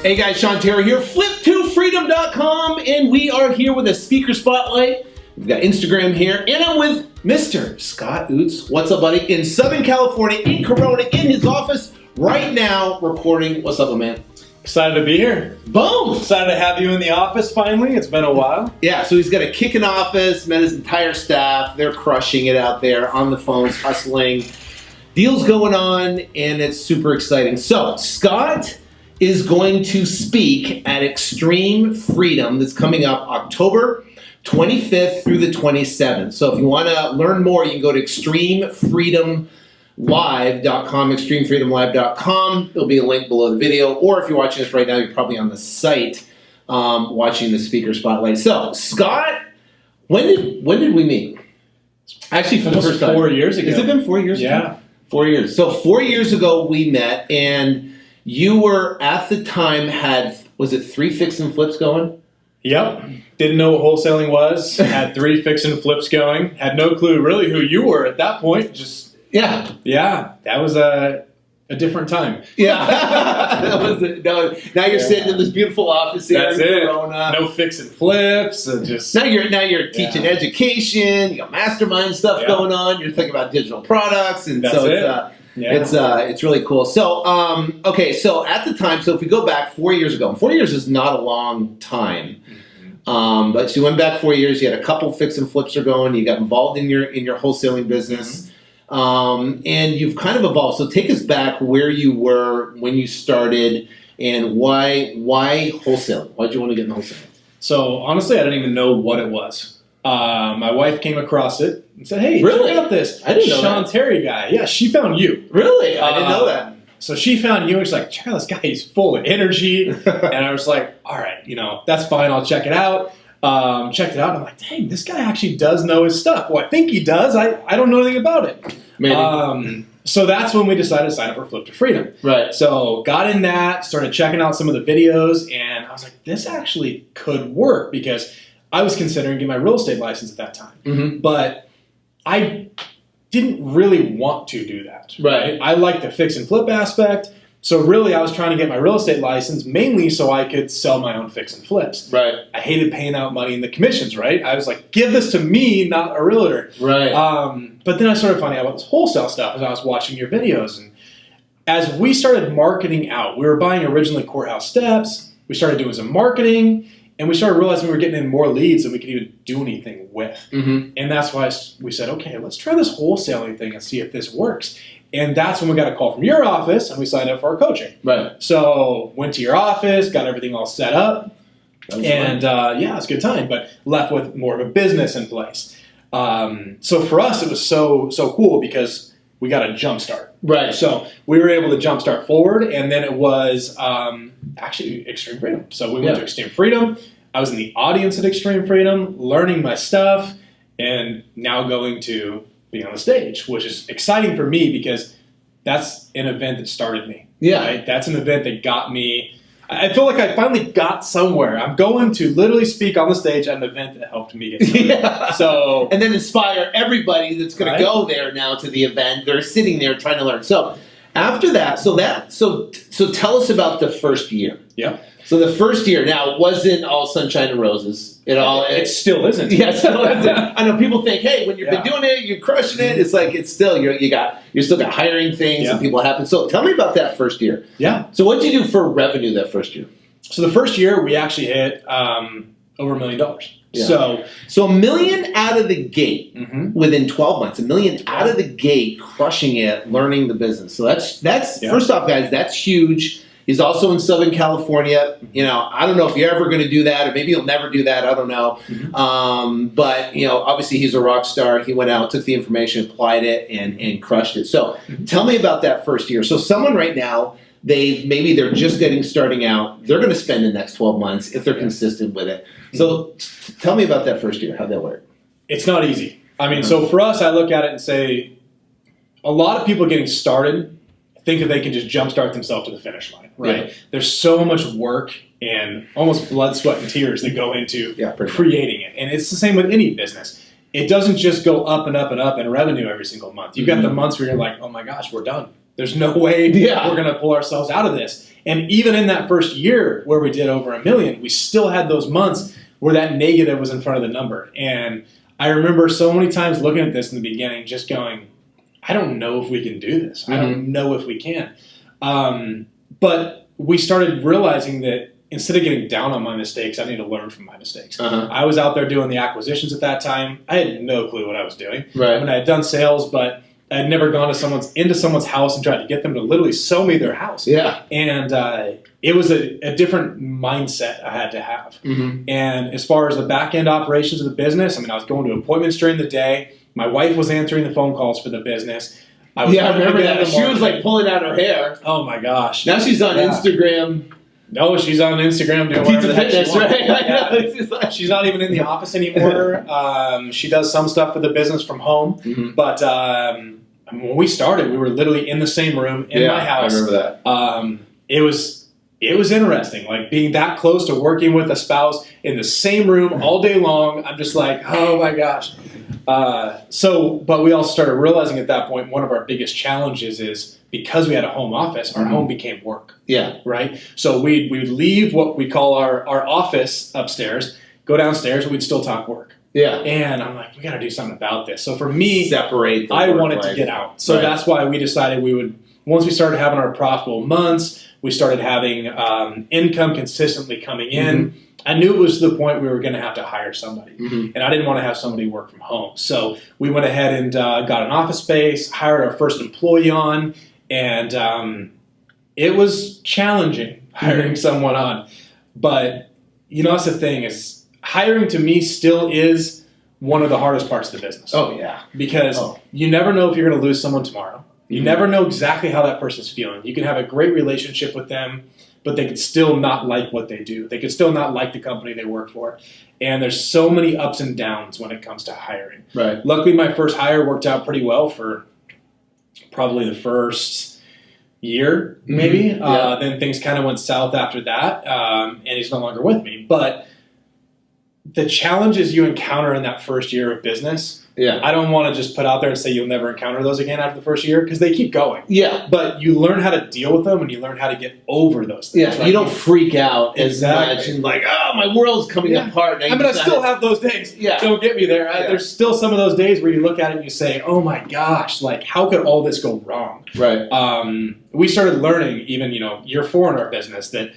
Hey guys, Sean Terry here, Flip2Freedom.com, and we are here with a speaker spotlight. We've got Instagram here, and I'm with Mr. Scott Oots. What's up, buddy? In Southern California, in Corona, in his office, right now, recording. What's up, my man? Excited to be here. Boom! Excited to have you in the office finally. It's been a while. Yeah, so he's got a kicking office, met his entire staff. They're crushing it out there on the phones, hustling. Deals going on, and it's super exciting. So, Scott is going to speak at Extreme Freedom that's coming up October 25th through the 27th. So if you want to learn more, you can go to extremefreedomlive.com, extremefreedomlive.com. There'll be a link below the video, or if you're watching this right now, you're probably on the site watching the speaker spotlight. So, Scott, when did we meet? Actually, for the first time. 4 years ago. Has it been 4 years ago? Yeah. 4 years. So 4 years ago we met, and you were at the time was it 3 fix and flips going? Yep. Didn't know what wholesaling was. Had 3 fix and flips going. Had no clue really who you were at that point. Just yeah. That was a different time. Yeah. Now you're sitting in this beautiful office here. That's it. Corona. No fix and flips. And just now you're teaching education. You got mastermind stuff going on. You're thinking about digital products, and that's so it's really cool. So okay, so at the time, so if we go back 4 years ago, 4 years is not a long time. But you went back 4 years. You had a couple fix and flips are going. You got involved in your wholesaling business. And you've kind of evolved. So take us back where you were when you started, and why wholesale? Why did you want to get in wholesaling? So honestly, I didn't even know what it was. My wife came across it and said, "Hey, really? Check out this I didn't know Sean Terry guy." Yeah, she found you. Really? I didn't know that. So she found you and she's like, "Check out this guy. He's full of energy." And I was like, "All right, that's fine. I'll check it out." Checked it out, and I'm like, dang, this guy actually does know his stuff. Well, I think he does. I don't know anything about it. Maybe. So that's when we decided to sign up for Flip to Freedom. Right. So got in that, started checking out some of the videos, and I was like, this actually could work, because I was considering getting my real estate license at that time. Mm-hmm. But I didn't really want to do that. Right. I like the fix and flip aspect. So really, I was trying to get my real estate license mainly so I could sell my own fix and flips. Right. I hated paying out money in the commissions, right? I was like, give this to me, not a realtor. Right. But then I started finding out about this wholesale stuff as I was watching your videos. And as we started marketing out, we were buying originally courthouse steps. We started doing some marketing, and we started realizing we were getting in more leads than we could even do anything with. Mm-hmm. And that's why we said, okay, let's try this wholesaling thing and see if this works. And that's when we got a call from your office, and we signed up for our coaching. Right. So went to your office, got everything all set up, and it was a good time. But left with more of a business in place. So for us, it was so cool because we got a jump start. Right. So we were able to jump start forward, and then it was actually Extreme Freedom. So we went to Extreme Freedom. I was in the audience at Extreme Freedom, learning my stuff, and now going to being on the stage, which is exciting for me because that's an event that started me. Yeah. Right? That's an event that got me. I feel like I finally got somewhere. I'm going to literally speak on the stage at an event that helped me get somewhere. So, and then inspire everybody that's going to go there now to the event. They're sitting there trying to learn. So after that, so tell us about the first year. Yeah. So the first year, now, it wasn't all sunshine and roses. It still isn't. Yeah, it still isn't. I know people think, hey, when you've been doing it, you're crushing it. It's like it's still you still got hiring things and people happen. So tell me about that first year. Yeah. So what did you do for revenue that first year? So the first year we actually hit over $1 million. Yeah. So $1 million out of the gate within 12 months. $1 million out of the gate, crushing it, learning the business. So that's first off, guys, that's huge. He's also in Southern California. I don't know if you're ever going to do that, or maybe you'll never do that. I don't know. But obviously he's a rock star. He went out, took the information, applied it, and crushed it. So tell me about that first year. So someone right now, they're just starting out. They're going to spend the next 12 months if they're consistent with it. So tell me about that first year. How'd that work? It's not easy. I mean, so for us, I look at it and say, a lot of people getting started think that they can just jumpstart themselves to the finish line, right? Yeah. There's so much work and almost blood, sweat, and tears that go into creating it. And it's the same with any business. It doesn't just go up and up and up in revenue every single month. You've got the months where you're like, oh my gosh, we're done. There's no way we're going to pull ourselves out of this. And even in that first year where we did over $1 million, we still had those months where that negative was in front of the number. And I remember so many times looking at this in the beginning, just going, I don't know if we can do this. I don't know if we can. But we started realizing that instead of getting down on my mistakes, I need to learn from my mistakes. I was out there doing the acquisitions at that time. I had no clue what I was doing. Right. I mean, I had done sales, but I had never gone to into someone's house and tried to get them to literally sell me their house. Yeah. And it was a different mindset I had to have. And as far as the back end operations of the business, I mean, I was going to appointments during the day. My wife was answering the phone calls for the business. I remember that. She was like pulling out her hair. Oh my gosh. Now she's on Instagram. No, she's on Instagram doing whatever the heck Fitness, she wants. right? Yeah. She's not even in the office anymore. She does some stuff for the business from home. But when we started, we were literally in the same room in my house. I remember that. It was interesting, like being that close to working with a spouse in the same room all day long. I'm just like, oh my gosh. But we all started realizing at that point, one of our biggest challenges is because we had a home office, our home became work. Yeah. Right? So we'd leave what we call our office upstairs, go downstairs, and we'd still talk work. Yeah. And I'm like, we got to do something about this. So for me, separate. I wanted to get out. So that's why we decided we would, once we started having our profitable months, we started having income consistently coming in. I knew it was to the point we were going to have to hire somebody. And I didn't want to have somebody work from home. So we went ahead and got an office space, hired our first employee on, and it was challenging hiring someone on. But, that's the thing is, hiring to me still is one of the hardest parts of the business. Oh, yeah. Because you never know if you're going to lose someone tomorrow. You never know exactly how that person's feeling. You can have a great relationship with them, but they could still not like what they do. They could still not like the company they work for. And there's so many ups and downs when it comes to hiring. Right. Luckily, my first hire worked out pretty well for probably the first year, maybe. Then things kind of went south after that, and he's no longer with me. But the challenges you encounter in that first year of business, I don't want to just put out there and say you'll never encounter those again after the first year, because they keep going. Yeah. But you learn how to deal with them, and you learn how to get over those things. Yeah, right? You don't freak out as much and like, oh, my world's coming apart. I mean, I still have those days. Yeah. Don't get me there. There's still some of those days where you look at it and you say, oh my gosh, like how could all this go wrong? Right. We started learning even, year 4 in our business that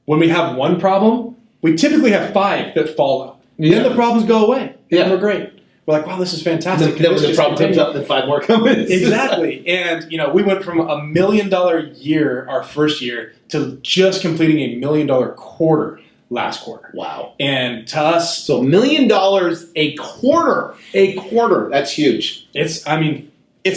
when we have one problem, we typically have 5 that follow. Then the problems go away. And we're great. We're like, wow, this is fantastic. Then when the problem comes up, then 5 more come in. Exactly. And, we went from $1 million year, our first year, to just completing $1 million quarter last quarter. Wow. And to us... So $1 million a quarter. A quarter. That's huge. It's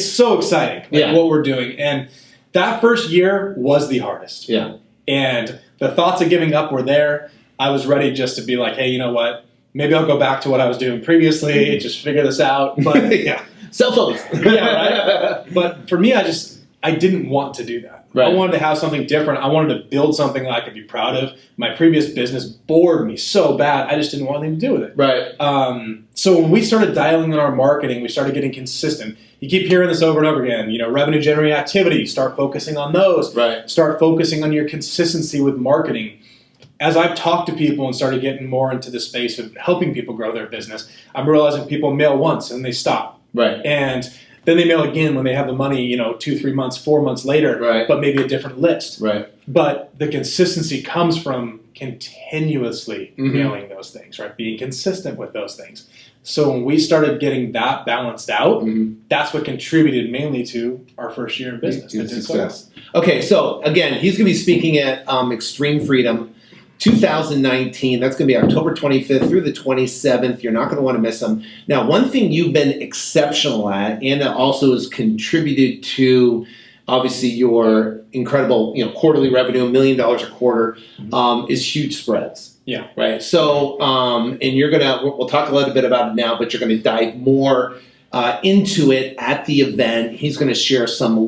so exciting, what we're doing. And that first year was the hardest. Yeah. And the thoughts of giving up were there. I was ready just to be like, hey, you know what? Maybe I'll go back to what I was doing previously, just figure this out. But cell phones. Right? But for me, I didn't want to do that. Right. I wanted to have something different. I wanted to build something that I could be proud of. My previous business bored me so bad, I just didn't want anything to do with it. Right. So when we started dialing in our marketing, we started getting consistent. You keep hearing this over and over again. Revenue generating activity. Start focusing on those. Right. Start focusing on your consistency with marketing. As I've talked to people and started getting more into the space of helping people grow their business, I'm realizing people mail once and they stop. Right. And then they mail again when they have the money, 2, 3 months, 4 months later, but maybe a different list. Right. But the consistency comes from continuously mailing those things, right? Being consistent with those things. So when we started getting that balanced out, that's what contributed mainly to our first year in business. Success. Okay, so again, he's going to be speaking at Extreme Freedom 2019. That's going to be October 25th through the 27th. You're not going to want to miss them. Now, one thing you've been exceptional at, and that also has contributed to obviously your incredible, quarterly revenue, $1 million a quarter, is huge spreads. Yeah. Right. So, and we'll talk a little bit about it now, but you're going to dive more into it at the event. He's going to share some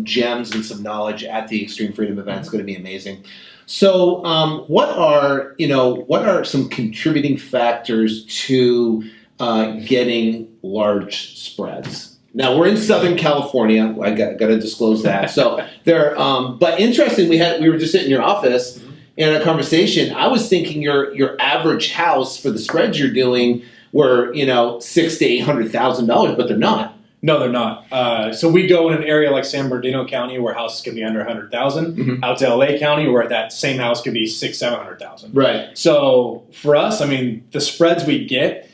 gems and some knowledge at the Extreme Freedom event. It's going to be amazing. So, what are some contributing factors to getting large spreads? Now we're in Southern California. I got to disclose that. So there, but interesting. We were just sitting in your office in a conversation. I was thinking your average house for the spreads you're doing were $600,000 to $800,000, but they're not. No, they're not. So we go in an area like San Bernardino County where houses can be under 100,000. Out to LA County where that same house could be 600,000-700,000. Right. So for us, I mean, the spreads we get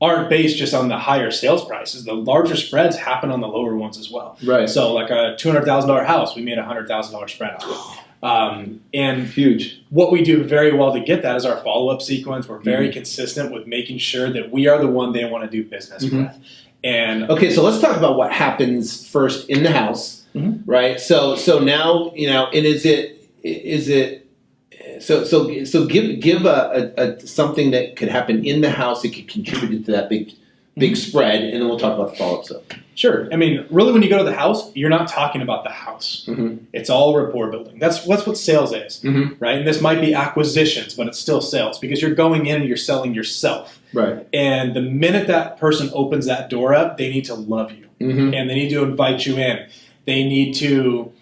aren't based just on the higher sales prices. The larger spreads happen on the lower ones as well. Right. So like a $200,000 house, we made a $100,000 spread on it. And huge. What we do very well to get that is our follow-up sequence. We're very consistent with making sure that we are the one they want to do business with. And okay, so let's talk about what happens first in the house, right? So now and is it so give a something that could happen in the house that could contribute to that big spread, and then we'll talk about the follow-up stuff. Sure. I mean, really, when you go to the house, you're not talking about the house. It's all rapport building. That's what sales is, right? And this might be acquisitions, but it's still sales because you're going in and you're selling yourself. Right. And the minute that person opens that door up, they need to love you, and they need to invite you in. You need to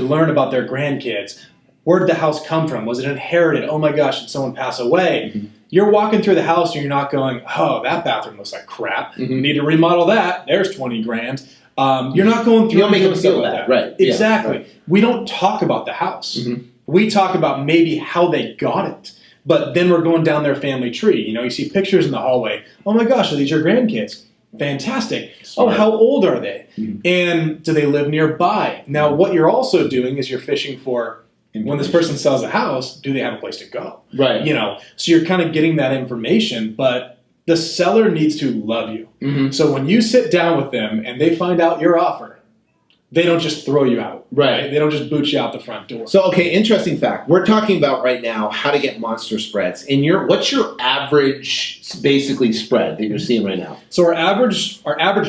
learn about their grandkids. Where did the house come from? Was it inherited? Oh my gosh, did someone pass away? You're walking through the house and you're not going, oh, that bathroom looks like crap. You need to remodel that. There's 20 grand. You're not going through. You don't make them feel that. Right. Exactly. Yeah, right. We don't talk about the house. We talk about maybe how they got it. But then we're going down their family tree. You see pictures in the hallway. Oh my gosh, are these your grandkids? Fantastic. Smart. Oh, how old are they? And do they live nearby? Now, what you're also doing is you're fishing for, when this person sells a house, do they have a place to go? Right. So you're kind of getting that information, but the seller needs to love you. So when you sit down with them and they find out your offer, they don't just throw you out. Right. They don't just boot you out the front door. So, okay, interesting fact. We're talking about right now how to get monster spreads. What's your average, basically, spread that you're seeing right now? So our average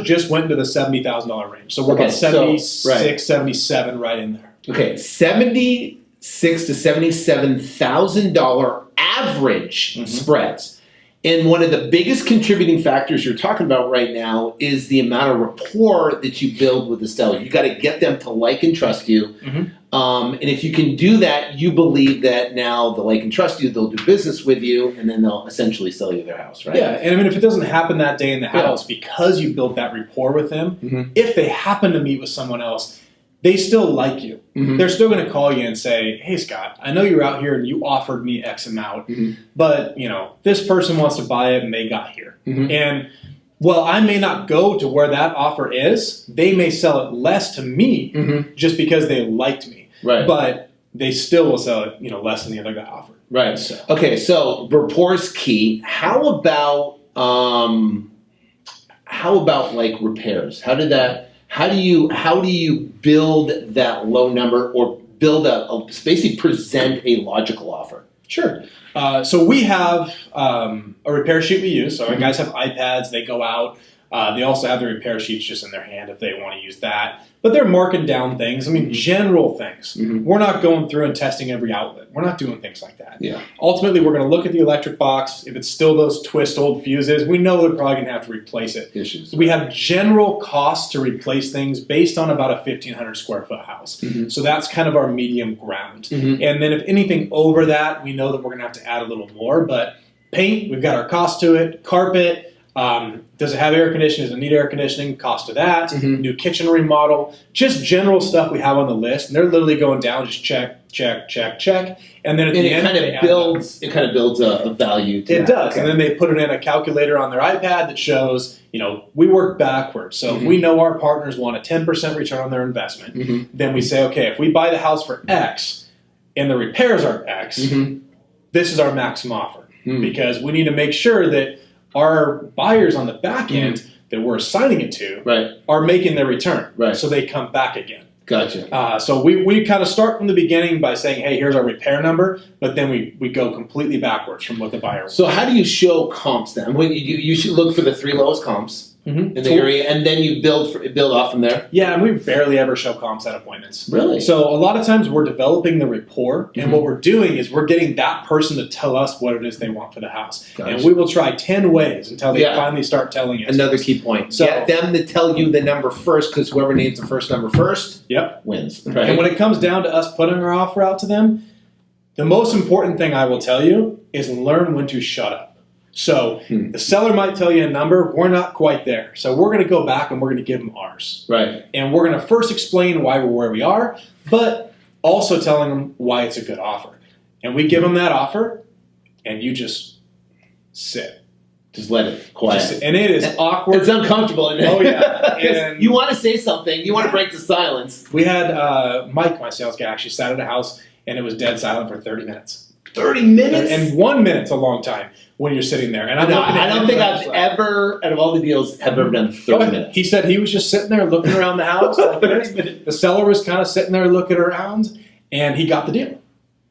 just went into the $70,000 range. So we're about 76, 77 right in there. Okay, $76,000 to $77,000 average spreads. And one of the biggest contributing factors you're talking about right now is the amount of rapport that you build with the seller. You got to get them to like and trust you. And if you can do that, you believe that now they'll like and trust you, they'll do business with you, and then they'll essentially sell you their house, right? Yeah, and I mean, if it doesn't happen that day in the house because you built that rapport with them, if they happen to meet with someone else, they still like you. They're still going to call you and say, hey, Scott, I know you're out here and you offered me X amount, but, this person wants to buy it and they got here. And while I may not go to where that offer is, they may sell it less to me just because they liked me. Right. But they still will sell it, less than the other guy offered. Right. So. Okay, so rapport is key. How about like repairs? How do you build that low number or build basically present a logical offer? Sure. So we have a repair sheet we use. So our guys have iPads. They go out. They also have the repair sheets just in their hand if they want to use that. But they're marking down things. I mean, general things. We're not going through and testing every outlet. We're not doing things like that. Yeah. Ultimately, we're going to look at the electric box. If it's still those twist old fuses, we know we're probably going to have to replace it. Issues. We have general costs to replace things based on about a 1,500 square foot house. So that's kind of our medium ground. And then if anything over that, we know that we're going to have to add a little more. But paint, we've got our cost to it. Carpet. Does it have air conditioning? Does it need air conditioning? Cost of that. New kitchen remodel. Just general stuff we have on the list. And they're literally going down, just check, check, check, check. And then at the end, it kind of builds a value to it. It does. Okay. And then they put it in a calculator on their iPad that shows, we work backwards. So if we know our partners want a 10% return on their investment, then we say, okay, if we buy the house for X and the repairs are X, this is our maximum offer. Because we need to make sure that our buyers on the back end that we're assigning it to are making their return. So they come back again. Gotcha. So we kind of start from the beginning by saying, hey, here's our repair number, but then we go completely backwards from what the buyer wants. So how do you show comps then? You should look for the 3 lowest comps. in the area, and then you build off from there? Yeah, and we barely ever show comps at appointments. Really? So a lot of times we're developing the rapport, and what we're doing is we're getting that person to tell us what it is they want for the house. Gotcha. And we will try 10 ways until they finally start telling us. Another key point. So get them to tell you the number first, because whoever names the first number first wins. Right? And when it comes down to us putting our offer out to them, the most important thing I will tell you is learn when to shut up. So the seller might tell you a number, we're not quite there. So we're going to go back and we're going to give them ours. Right. And we're going to first explain why we're where we are, but also telling them why it's a good offer. And we give them that offer, and you just sit. Just let it quiet. And it is awkward. It's uncomfortable. Isn't it? Oh, yeah. And you want to say something. You want to break the silence. We had Mike, my sales guy, actually sat at a house, and it was dead silent for 30 minutes. 30 minutes? And 1 minute's a long time when you're sitting there. And I don't think I've ever, out of all the deals, have ever done 30 minutes. He said he was just sitting there looking around the house. The seller was kind of sitting there looking around, and he got the deal.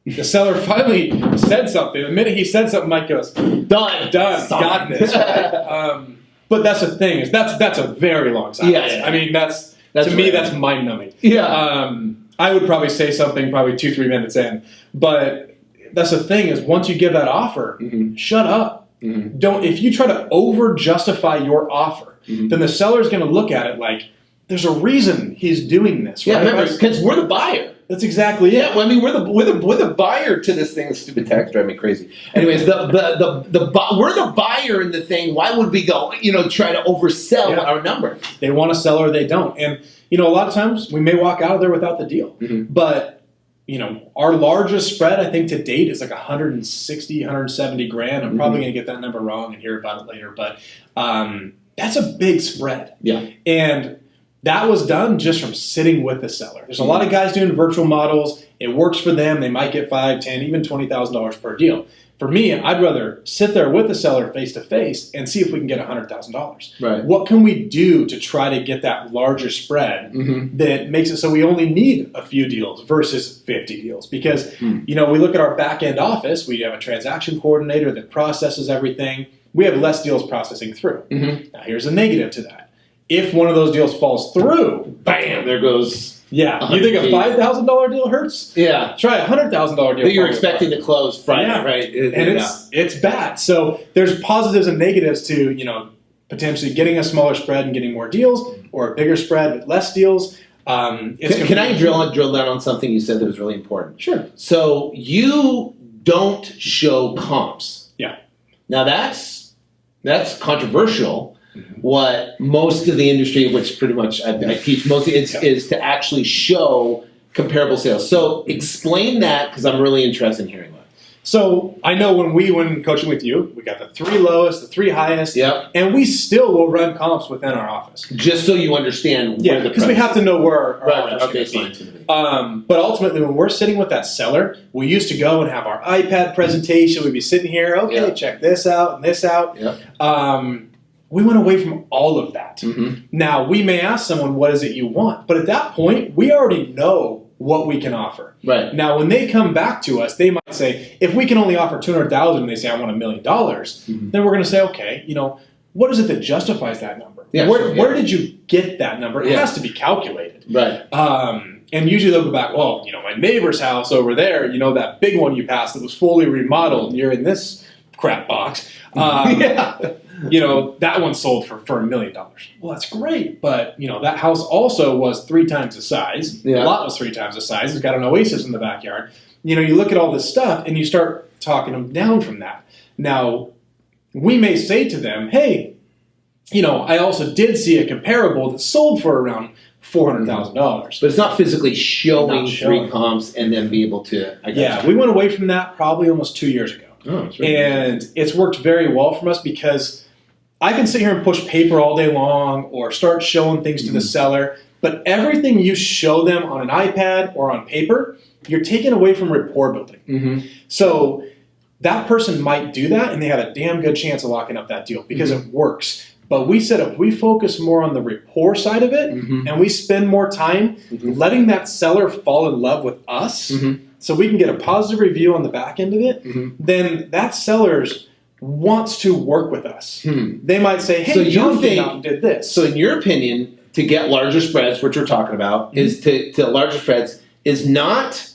The seller finally said something. The minute he said something, Mike goes, done, got this. Right? But that's the thing, is that's a very long silence. Yeah. I mean, that's to me, that's mind-numbing. Yeah. I would probably say something probably 2-3 minutes in, but that's the thing, is once you give that offer, shut up. Don't. If you try to over justify your offer, then the seller's going to look at it like there's a reason he's doing this. Right? Yeah, remember, because we're the buyer. That's exactly it. Yeah, well, I mean, we're the buyer to this thing. Stupid text drive me crazy. Anyways, we're the buyer in the thing. Why would we go, try to oversell our number? They want to sell or they don't, and a lot of times we may walk out of there without the deal, but. Our largest spread, I think, to date is like 160, 170 grand. I'm probably going to get that number wrong and hear about it later, but that's a big spread. Yeah. And that was done just from sitting with the seller. There's a lot of guys doing virtual models. It works for them. They might get $5,000, $10,000, even $20,000 per deal. For me, I'd rather sit there with the seller face to face and see if we can get $100,000. Right. What can we do to try to get that larger spread that makes it so we only need a few deals versus 50 deals? Because, we look at our back end office, we have a transaction coordinator that processes everything. We have less deals processing through. Now, here's a negative to that. If one of those deals falls through, bam, there goes. Yeah, you think a $5,000 deal hurts? Yeah, try a $100,000 deal. That you're expecting to close Friday, right? And it's bad. So there's positives and negatives to potentially getting a smaller spread and getting more deals, or a bigger spread with less deals. Can I drill down on something you said that was really important? Sure. So you don't show comps. Yeah. Now that's controversial. What most of the industry, which pretty much I teach mostly, is to actually show comparable sales. So explain that, because I'm really interested in hearing that. So I know when coaching with you, we got the 3 lowest, the 3 highest, and we still will run comps within our office. Just so you understand where the because we have to know where our office is going to be. But ultimately, when we're sitting with that seller, we used to go and have our iPad presentation. We'd be sitting here, check this out and this out. We went away from all of that. Now, we may ask someone, what is it you want? But at that point, we already know what we can offer. Right. Now, when they come back to us, they might say, if we can only offer $200,000 and they say, I want $1 million, then we're going to say, okay, what is it that justifies that number? Yeah, where did you get that number? It has to be calculated. Right. And usually they'll go back, well, my neighbor's house over there, that big one you passed that was fully remodeled, and you're in this crap box. That one sold for $1 million. Well, that's great, but that house also was 3 times the size. The lot was 3 times the size. It's got an oasis in the backyard. You look at all this stuff and you start talking them down from that. Now, we may say to them, hey, I also did see a comparable that sold for around $400,000. But it's not physically showing 3 comps and then be able to. We went away from that probably almost 2 years ago. Oh, that's and it's worked very well for us, because I can sit here and push paper all day long or start showing things to the seller, but everything you show them on an iPad or on paper, you're taking away from rapport building. So that person might do that, and they have a damn good chance of locking up that deal because it works. But we said if we focus more on the rapport side of it, and we spend more time letting that seller fall in love with us, so we can get a positive review on the back end of it, then that seller's wants to work with us. They might say, hey, so John did this. So in your opinion, to get larger spreads, which we're talking about, is to larger spreads is not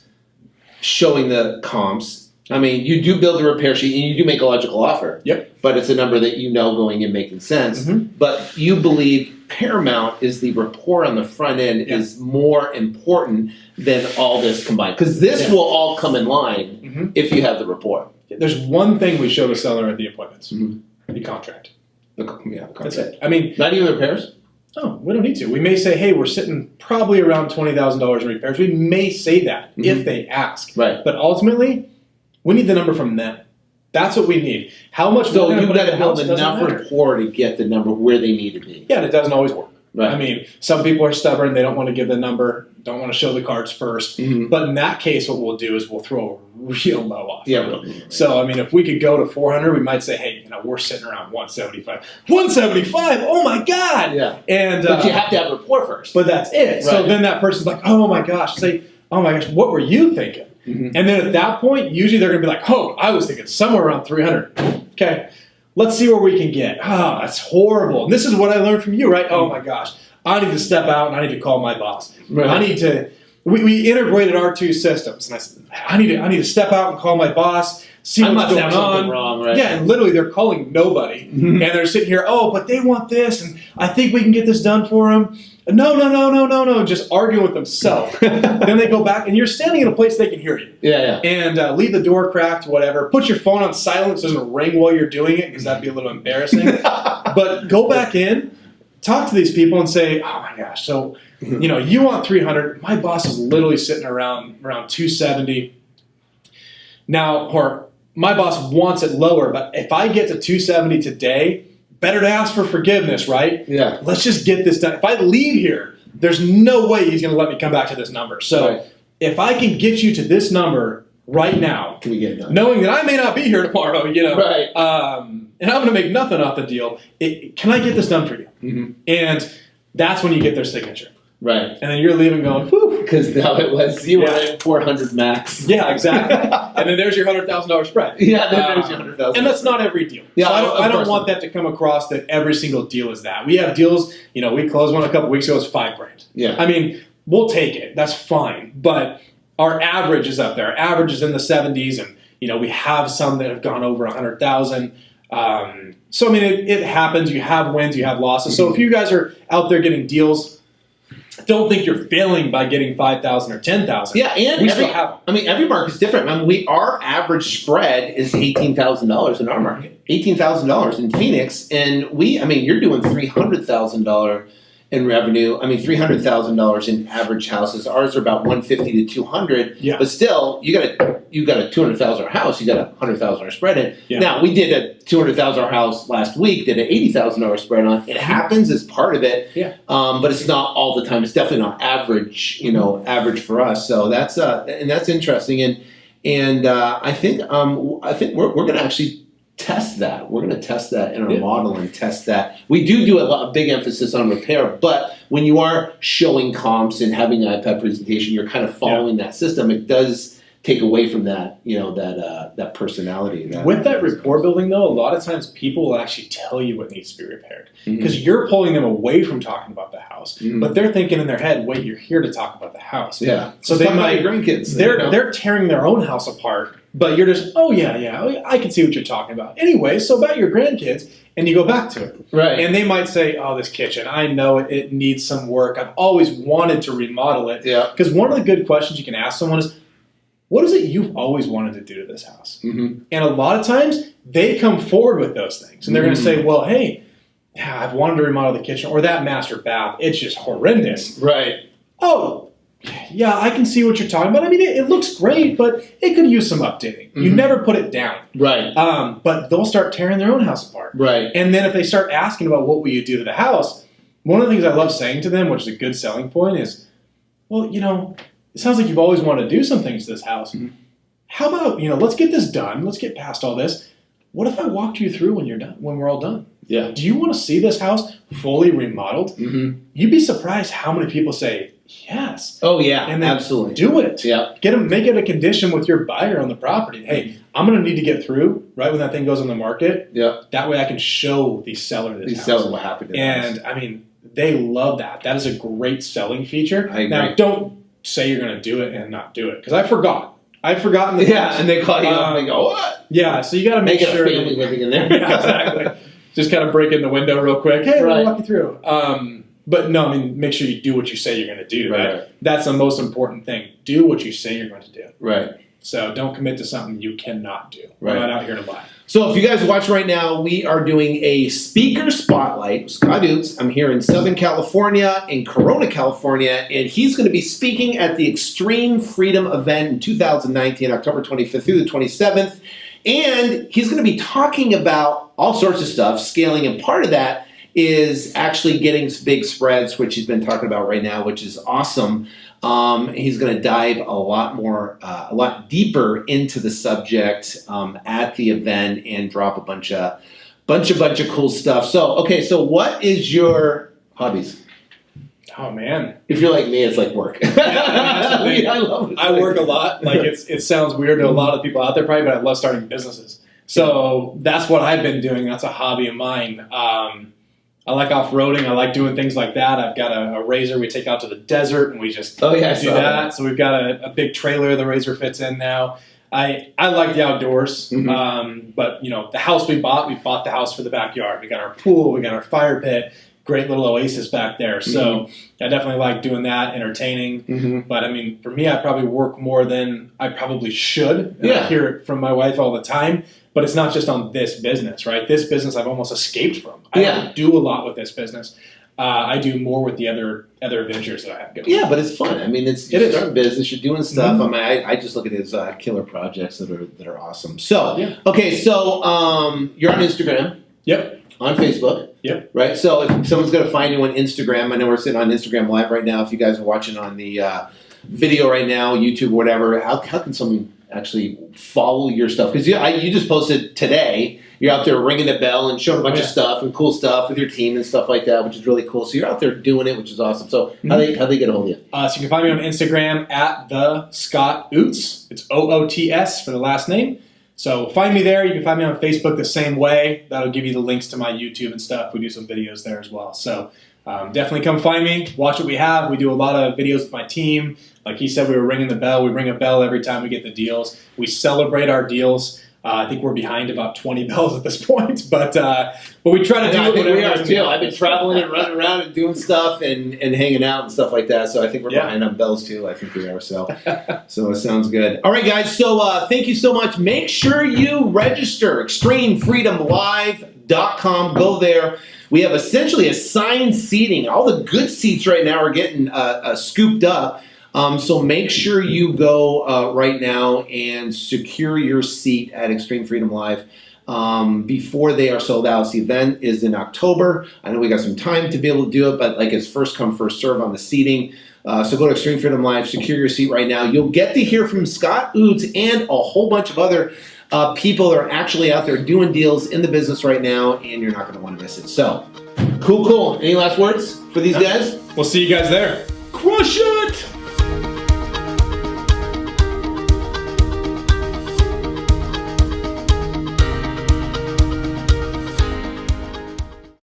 showing the comps. I mean, you do build a repair sheet and you do make a logical offer. Yep. But it's a number that you know going in making sense. But you believe paramount is the rapport on the front end is more important than all this combined. Because this will all come in line if you have the rapport. There's one thing we show the seller at the appointments. The contract. The contract. That's it. I mean, not even repairs? Oh, we don't need to. We may say, hey, we're sitting probably around $20,000 in repairs. We may say that if they ask. Right. But ultimately, we need the number from them. That's what we need. How much? So you've got to build enough rapport to get the number where they need to be. Yeah, and it doesn't always work. Right. I mean, some people are stubborn. They don't want to give the number, don't want to show the cards first. But in that case, what we'll do is we'll throw a real low offer. Yeah, real. So, I mean, if we could go to 400, we might say, hey, we're sitting around 175. 175? Oh, my God. Yeah. And, but you have to have rapport first. But that's it. Right. So then that person's like, oh, my gosh. Say, oh, my gosh, what were you thinking? And then at that point, usually they're going to be like, oh, I was thinking somewhere around 300. Okay. Let's see where we can get. Oh, that's horrible. And this is what I learned from you, right? Oh, my gosh. I need to step out and I need to call my boss. Right. I need to. We integrated our two systems, and I said, I need to step out and call my boss, see what's going on. Wrong, right? Yeah, and literally they're calling nobody, and they're sitting here. Oh, but they want this, and I think we can get this done for them. No, just arguing with themselves. Then they go back, and you're standing in a place they can hear you. Yeah. And leave the door cracked, whatever. Put your phone on silent so it doesn't ring while you're doing it, because that'd be a little embarrassing. But go back in, talk to these people, and say, oh my gosh, so you want 300. My boss is literally sitting around 270 now, or my boss wants it lower. But if I get to 270 today, better to ask for forgiveness, right? Yeah. Let's just get this done. If I leave here, there's no way he's going to let me come back to this number. So if I can get you to this number right now, can we get it done? Knowing that I may not be here tomorrow, right? And I'm going to make nothing off the deal. Can I get this done for you? And that's when you get their signature. Right. And then you're leaving going, whew. Because now it was, you were at 400 max. Yeah, exactly. And then there's your $100,000 spread. Yeah, then there's your $100,000. And that's not every deal. Yeah, so I don't want that to come across that every single deal is that. We have deals, we closed one a couple weeks ago, it was $5,000. Yeah. I mean, we'll take it. That's fine. But our average is up there. Our average is in the 70s, and, we have some that have gone over 100,000. So, I mean, it happens. You have wins, you have losses. So if you guys are out there getting deals, don't think you're failing by getting 5,000 or 10,000. Yeah, and every market's different. Our average spread is $18,000 in our market. $18,000 in Phoenix, and you're doing $300,000 in revenue. $300,000 in average houses. Ours are about $150 to $200. Yeah. But still, you got a $200,000 house. You got a $100,000 spread in. Yeah. Now we did a $200,000 house last week. Did an $80,000 spread on. It happens as part of it. Yeah. But it's not all the time. It's definitely not average. Average for us. So that's interesting. And I think we're going to actually test that. We're going to test that in our model and test that. We do a big emphasis on repair, but when you are showing comps and having an iPad presentation, you're kind of following that system. It does take away from that, that personality. With that rapport building, though, a lot of times people will actually tell you what needs to be repaired because you're pulling them away from talking about the house, but they're thinking in their head, "Wait, you're here to talk about the house." Yeah. So they might grandkids. They're tearing their own house apart, but you're just, "Oh yeah, I can see what you're talking about." Anyway, so about your grandkids, and you go back to it, right? And they might say, "Oh, this kitchen, I know it needs some work. I've always wanted to remodel it." Yeah. Because one of the good questions you can ask someone is, what is it you've always wanted to do to this house? And a lot of times they come forward with those things. And they're going to say, well, hey, I've wanted to remodel the kitchen or that master bath. It's just horrendous. Right. Oh, yeah, I can see what you're talking about. It looks great, but it could use some updating. You never put it down. Right. But they'll start tearing their own house apart. Right. And then if they start asking about what will you do to the house, one of the things I love saying to them, which is a good selling point, is, well, it sounds like you've always wanted to do some things to this house. How about, let's get this done. Let's get past all this. What if I walked you through when you're done, when we're all done? Yeah. Do you want to see this house fully remodeled? You'd be surprised how many people say, Yes. Oh yeah, and then absolutely. Do it. Yeah. Make it a condition with your buyer on the property. Hey, I'm going to need to get through right when that thing goes on the market. Yeah. That way I can show the seller this house. Seller what happened to And I mean, they love that. That is a great selling feature. I agree. Now, don't say you're going to do it and not do it, because I forgot. I've forgotten the past. And they call you up and they go, what? Yeah, so you got to make it sure a family living in there. Yeah, exactly. Just kind of break in the window real quick. Hey, let me walk you through. But no, I mean, make sure you do what you say you're going to do. Right. That's the most important thing. Do what you say you're going to do. Right. So don't commit to something you cannot do. Right. We're not out here to lie. So if you guys are watching right now, we are doing a speaker spotlight. Scott Oots. I'm here in Southern California, in Corona, California, and he's going to be speaking at the Extreme Freedom event in 2019, October 25th through the 27th. And he's going to be talking about all sorts of stuff, scaling, and part of that is actually getting big spreads, which he's been talking about right now, which is awesome. He's going to dive a lot deeper into the subject at the event and drop a bunch of cool stuff. So, okay, so what is your hobbies? Oh man! If you're like me, it's like work. I love it. I work a lot. Like it sounds weird to a lot of people out there probably, but I love starting businesses. So that's what I've been doing. That's a hobby of mine. I like off-roading. I like doing things like that. I've got a RZR we take out to the desert, and we just do that. So we've got a big trailer the RZR fits in now. I like the outdoors, but the house we bought the house for the backyard. We got our pool, we got our fire pit, great little oasis back there. So I definitely like doing that, entertaining. But I mean, for me, I probably work more than I probably should. And I hear it from my wife all the time. But it's not just on this business, right? This business I've almost escaped from. I don't do a lot with this business. I do more with the other ventures that I have going. Yeah, but it's fun. I mean, you're starting business, you're doing stuff. I mean, I just look at it as killer projects that are awesome. So, okay, so you're on Instagram. Yep. On Facebook. Yep. Right? So if someone's going to find you on Instagram, I know we're sitting on Instagram Live right now. If you guys are watching on the video right now, YouTube, whatever, how can someone actually follow your stuff? Because you just posted today, you're out there ringing the bell and showing a bunch of stuff and cool stuff with your team and stuff like that, which is really cool. So you're out there doing it, which is awesome. So how they get a hold of you? So you can find me on Instagram at the Scott Oots. It's OOTS for the last name. So find me there. You can find me on Facebook the same way. That'll give you the links to my YouTube and stuff. We do some videos there as well. So definitely come find me. Watch what we have. We do a lot of videos with my team. Like he said, we were ringing the bell. We ring a bell every time we get the deals. We celebrate our deals. I think we're behind about 20 bells at this point, but we try to do it. We are too. I've been traveling and running around and doing stuff and hanging out and stuff like that. So I think we're behind on bells too. I think we are. So it sounds good. All right, guys. So thank you so much. Make sure you register. ExtremeFreedomLive.com. Go there. We have essentially assigned seating. All the good seats right now are getting scooped up. So make sure you go right now and secure your seat at Extreme Freedom Live before they are sold out. The event is in October. I know we got some time to be able to do it, but it's first come, first serve on the seating. So go to Extreme Freedom Live, secure your seat right now. You'll get to hear from Scott Oots and a whole bunch of other people that are actually out there doing deals in the business right now, and you're not going to want to miss it. So, cool. Any last words for these guys? We'll see you guys there. Crush it!